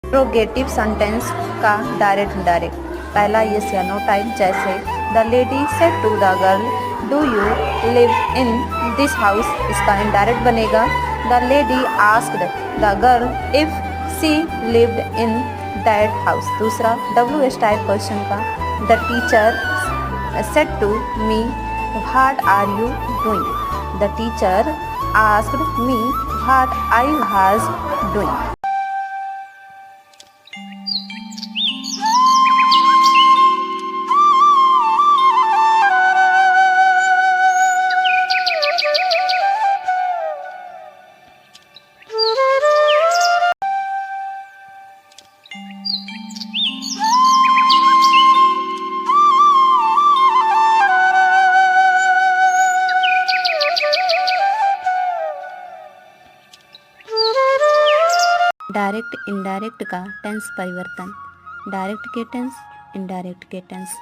Interrogative sentence का direct indirect. पहला yes या नो टाइप, जैसे the lady said to the girl do you live in this house, इसका indirect बनेगा the lady asked the girl if she lived in that house. दूसरा WH type question का the teacher said to me what are you doing, the teacher asked me what I was doing. Direct indirect का tense परिवर्तन। Direct के tense, indirect के tense.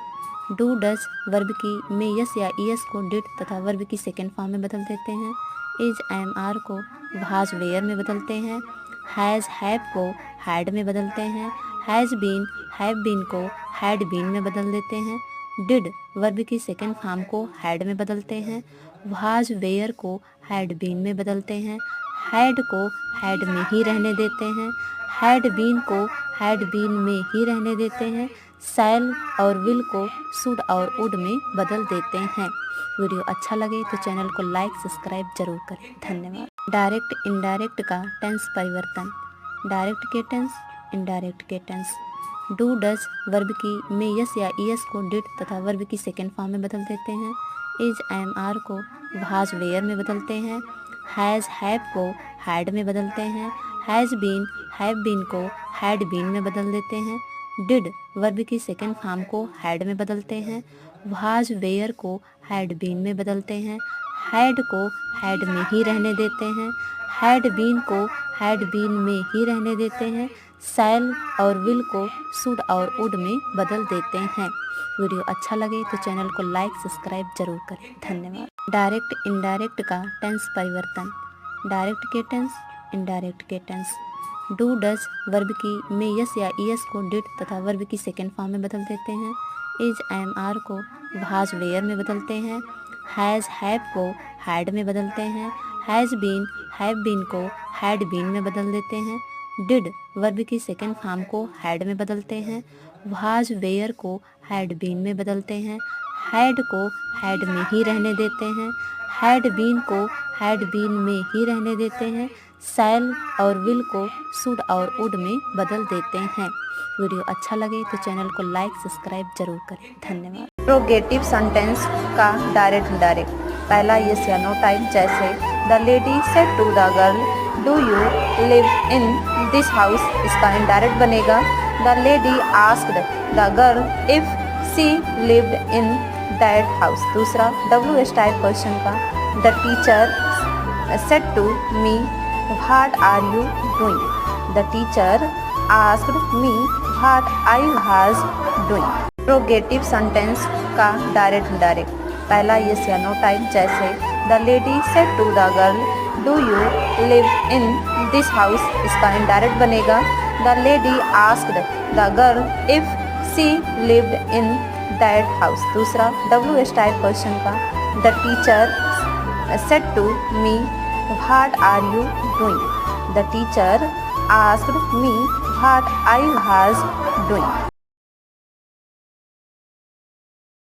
Do does verb की में yes या ES को did तथा वर्ब की सेकेंड फॉर्म में बदल देते हैं। इज एम आर को वाज वेयर में बदलते हैं। हैज़ हैव को हैड में बदलते हैं। हैज़ बीन हैव बीन को हैड बीन में बदल देते हैं। डिड वर्ब की सेकेंड फॉर्म को हैड में बदलते हैं। वाज वेयर को हैड बीन में बदलते हैं। हैड को हैड में ही रहने देते हैं। हैड बीन को हैड बीन में ही रहने देते हैं। शैल और विल को शुड और वुड में बदल देते हैं। वीडियो अच्छा लगे तो चैनल को लाइक सब्सक्राइब जरूर करें। धन्यवाद। डायरेक्ट इनडायरेक्ट का टेंस परिवर्तन। डायरेक्ट के टेंस, इनडायरेक्ट के टेंस। डू डज वर्ब की में यस या ईएस को डिड तथा वर्ब की सेकेंड फॉर्म में बदल देते हैं। इज एम आर को वाज वेयर में बदलते हैं। हैज़ हैव को हैड में बदलते हैं। हैज़ बीन हैव बीन को हैड बीन में बदल देते हैं। डिड वर्ब की सेकेंड फॉर्म को हैड में बदलते हैं। वाज वेयर को हैड बीन में बदलते हैं। हैड को हैड में ही रहने देते हैं। हैड बीन को हैड बीन में ही रहने देते हैं। शैल और विल को शुड और वुड में बदल देते हैं। वीडियो अच्छा लगे तो चैनल को लाइक सब्सक्राइब जरूर करें। धन्यवाद। डायरेक्ट इनडायरेक्ट का टेंस परिवर्तन। डायरेक्ट के टेंस, इनडायरेक्ट के टेंस। डू डज वर्ब की में यस या ईएस को डिड तथा वर्ब की सेकेंड फॉर्म में बदल देते हैं। इज एम आर को वाज वेयर में बदलते हैं। हैज़ हैव को हैड में बदलते हैं। हैज़ बीन हैव बीन को हैड बीन में बदल देते हैं। डिड वर्ब की सेकेंड फॉर्म को हैड में बदलते हैं। वाज वेयर को हैड बीन में बदलते हैं। हैड को हैड में ही रहने देते हैं। हैड बीन को हैड बीन में ही रहने देते हैं। शैल और विल को शुड और वुड में बदल देते हैं। वीडियो अच्छा लगे तो चैनल को लाइक सब्सक्राइब जरूर करें। धन्यवाद। इंट्रोगेटिव सेंटेंस का डायरेक्ट इनडायरेक्ट। पहला यस या नो टाइप, जैसे the lady said to the girl do you live in this house, इसका इनडायरेक्ट बनेगा the lady asked the girl if she lived in that house. दूसरा WH type question का the teacher said to me what are you doing, the teacher asked me what I was doing. Interrogative sentence का direct indirect. पहला yes या no type, जैसे the lady said to the girl do you live in this house, इसका indirect बनेगा the lady asked the girl if she lived in that house. दूसरा WH type question का the teacher said to me what are you doing, the teacher asked me what I was doing.